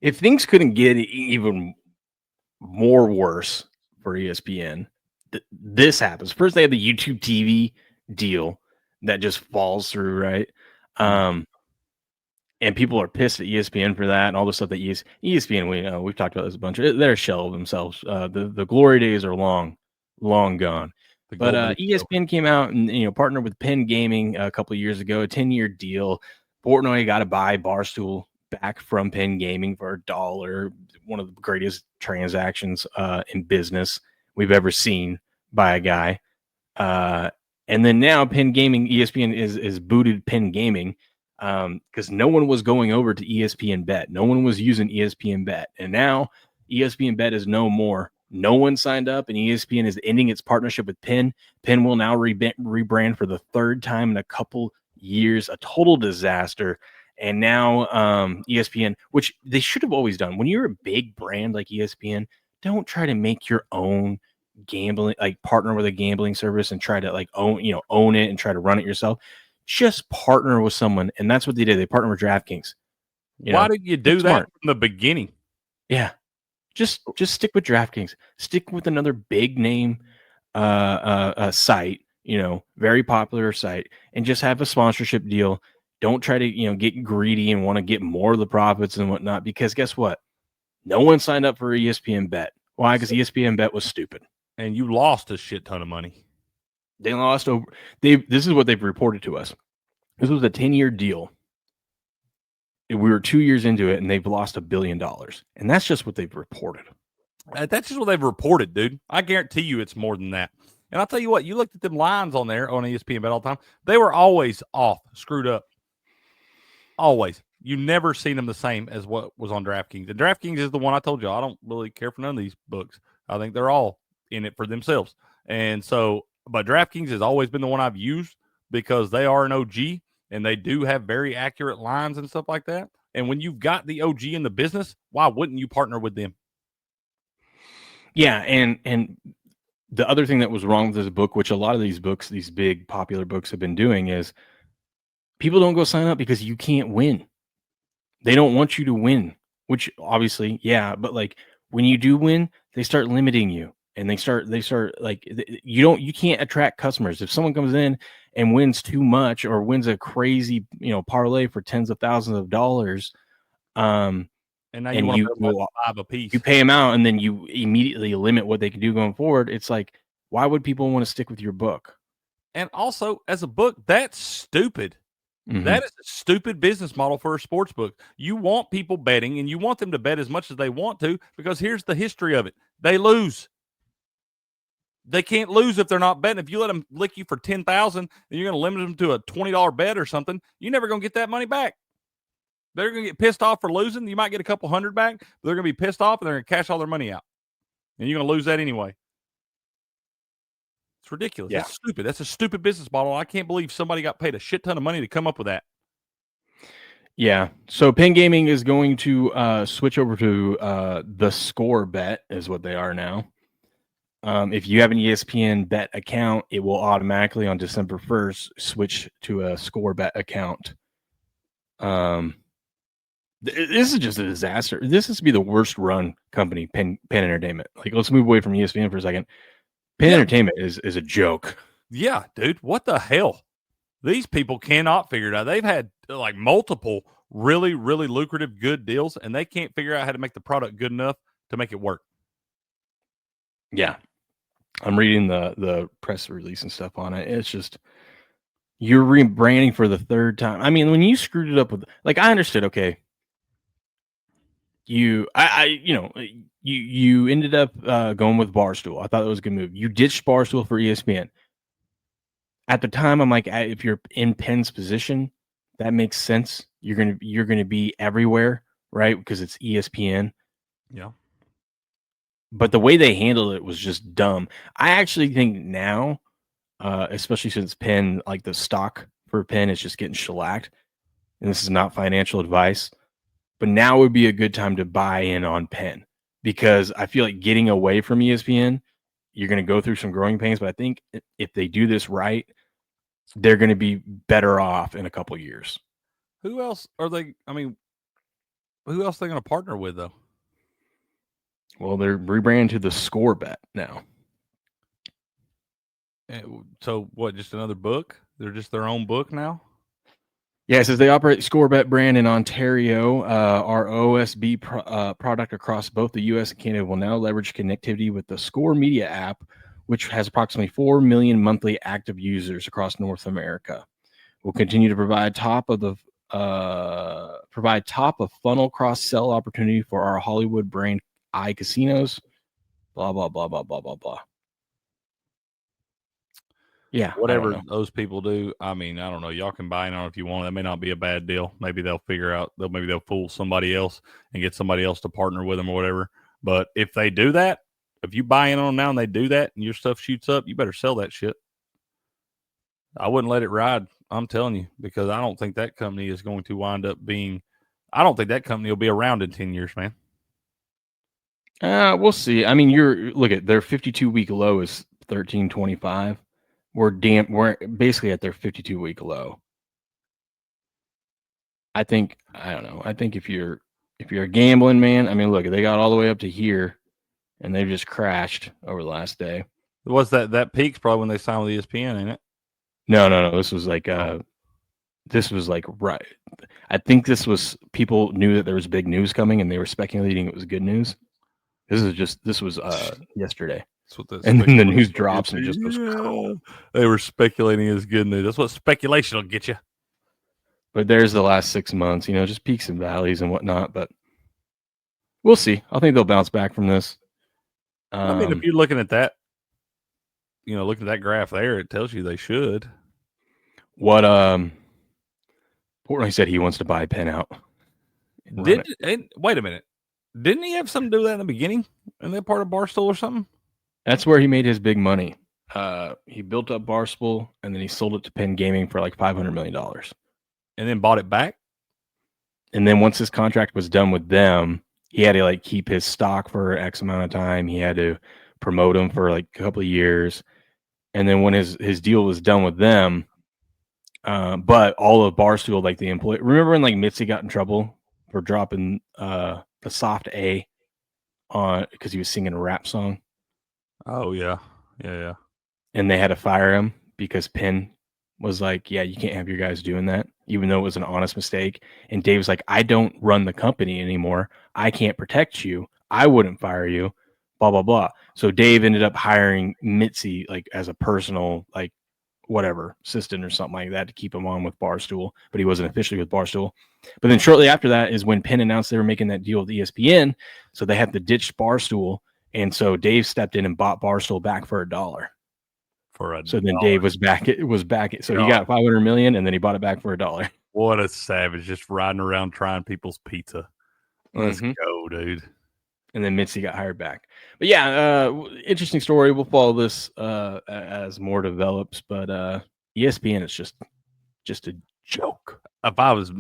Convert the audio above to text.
if things couldn't get even more worse for ESPN, this happens. First, they have the YouTube TV deal that just falls through, right? And people are pissed at ESPN for that and all the stuff that ESPN, we've talked about this a bunch. They're a shell of themselves. The glory days are long gone. But ESPN came out and partnered with Penn Gaming a couple of years ago, a 10-year deal. Portnoy got to buy Barstool back from Penn Gaming for $1. One of the greatest transactions in business we've ever seen by a guy. And then now Penn Gaming, ESPN is booted Penn Gaming because no one was going over to ESPN Bet. No one was using ESPN Bet. And now ESPN Bet is no more. No one signed up, and ESPN is ending its partnership with Penn. Penn will now rebrand for the third time in a couple years, a total disaster. And now ESPN, which they should have always done. When you're a big brand like ESPN, don't try to make your own gambling, like partner with a gambling service and try to like own it and try to run it yourself. Just partner with someone, and that's what they did. They partnered with DraftKings. Why did you do that from the beginning? Yeah, just stick with DraftKings. Stick with another big name site, very popular site, and just have a sponsorship deal. Don't try to get greedy and want to get more of the profits and whatnot, because guess what? No one signed up for ESPN Bet. Why? Because ESPN Bet was stupid. And you lost a shit ton of money. They lost over. This is what they've reported to us. This was a 10-year deal. We were 2 years into it, and they've lost $1 billion. And that's just what they've reported. That's just what they've reported, dude. I guarantee you it's more than that. And I'll tell you what, you looked at them lines on there on ESPN Bet all the time. They were always off, screwed up. Always. You never seen them the same as what was on DraftKings. And DraftKings is the one I told you. I don't really care for none of these books. I think they're all in it for themselves. And so, but DraftKings has always been the one I've used because they are an OG and they do have very accurate lines and stuff like that. And when you've got the OG in the business, why wouldn't you partner with them? Yeah, and the other thing that was wrong with this book, which a lot of these books, these big popular books have been doing, is people don't go sign up because you can't win. They don't want you to win, which obviously, yeah, but like when you do win, they start limiting you. And they start like you can't attract customers. If someone comes in and wins too much or wins a crazy, parlay for tens of thousands of dollars, and now you $5 a piece. You pay them out and then you immediately limit what they can do going forward. It's like, why would people want to stick with your book? And also, as a book, that's stupid. Mm-hmm. That is a stupid business model for a sports book. You want people betting, and you want them to bet as much as they want to, because here's the history of it. They lose. They can't lose if they're not betting. If you let them lick you for $10,000 and you're going to limit them to a $20 bet or something, you're never going to get that money back. They're going to get pissed off for losing. You might get a couple hundred back, but they're going to be pissed off and they're going to cash all their money out. And you're going to lose that anyway. It's ridiculous. Yeah. That's stupid. That's a stupid business model. I can't believe somebody got paid a shit ton of money to come up with that. Yeah. So Penn Gaming is going to switch over to the Score Bet is what they are now. If you have an ESPN Bet account, it will automatically on December 1st switch to a Score Bet account. This is just a disaster. This is to be the worst run company, Penn Entertainment. Like, let's move away from ESPN for a second. Penn Entertainment is a joke. Yeah, dude. What the hell? These people cannot figure it out. They've had like multiple really, really lucrative, good deals, and they can't figure out how to make the product good enough to make it work. Yeah. I'm reading the press release and stuff on it. It's just, you're rebranding for the third time. I mean, when you screwed it up with, like, I understood, okay, you ended up going with Barstool. I thought it was a good move. You ditched Barstool for ESPN. At the time, I'm like, if you're in Penn's position, that makes sense. You're gonna be everywhere, right? Because it's ESPN. Yeah. But the way they handled it was just dumb. I actually think now, especially since Penn, like the stock for Penn is just getting shellacked, and this is not financial advice, but now would be a good time to buy in on Penn, because I feel like getting away from ESPN, you're going to go through some growing pains. But I think if they do this right, they're going to be better off in a couple of years. Who else are they? I mean, Who else are they going to partner with though? Well, they're rebranding to the Score Bet now. So what? Just another book? They're just their own book now. Yeah, it says they operate ScoreBet brand in Ontario. Our OSB product across both the U.S. and Canada will now leverage connectivity with the Score Media app, which has approximately 4 million monthly active users across North America. We'll continue to provide top of funnel cross sell opportunity for our Hollywood brand iCasinos. Blah blah blah blah blah blah blah. Yeah, whatever those people do. I mean, I don't know. Y'all can buy in on it if you want. That may not be a bad deal. Maybe they'll figure out. Maybe they'll fool somebody else and get somebody else to partner with them or whatever. But if they do that, if you buy in on them now and they do that and your stuff shoots up, you better sell that shit. I wouldn't let it ride. I'm telling you, because I don't think that company is going to wind up being. I don't think that company will be around in 10 years, man. We'll see. I mean, look at their 52-week low is 13.25. We're basically at their 52-week low. I don't know. I think if you're a gambling man, I mean, look, they got all the way up to here, and they've just crashed over the last day. Was that peak's probably when they signed with ESPN, ain't it? No. This was like right. I think this was people knew that there was big news coming, and they were speculating it was good news. This was yesterday. And then the news drops and it just goes. Yeah. They were speculating as good news. That's what speculation will get you. But there's the last 6 months, just peaks and valleys and whatnot. But we'll see. I think they'll bounce back from this. I mean, if you're looking at that, looking at that graph there, it tells you they should. What Portnoy said he wants to buy Penn out. Wait a minute. Didn't he have something to do with that in the beginning? In that part of Barstool or something? That's where he made his big money. He built up Barstool and then he sold it to Penn Gaming for like $500 million. And then bought it back? And then once his contract was done with them, he had to keep his stock for X amount of time. He had to promote him for a couple of years. And then when his deal was done with them, but all of Barstool, the employee, remember when Mitzi got in trouble for dropping the soft A on because he was singing a rap song? Oh yeah. And they had to fire him because Penn was like, yeah, you can't have your guys doing that, even though it was an honest mistake. And Dave was like, I don't run the company anymore. I can't protect you. I wouldn't fire you, blah, blah, blah. So Dave ended up hiring Mitzi as a personal, whatever, assistant or something like that to keep him on with Barstool, but he wasn't officially with Barstool. But then shortly after that is when Penn announced they were making that deal with ESPN. So they had to ditch Barstool. And so Dave stepped in and bought Barstool back for $1. So then Dave was back. It was back. So he got $500 million, and then he bought it back for $1. What a savage! Just riding around trying people's pizza. Let's go, dude. And then Mitzi got hired back. But yeah, interesting story. We'll follow this as more develops. But ESPN is just a joke. If I was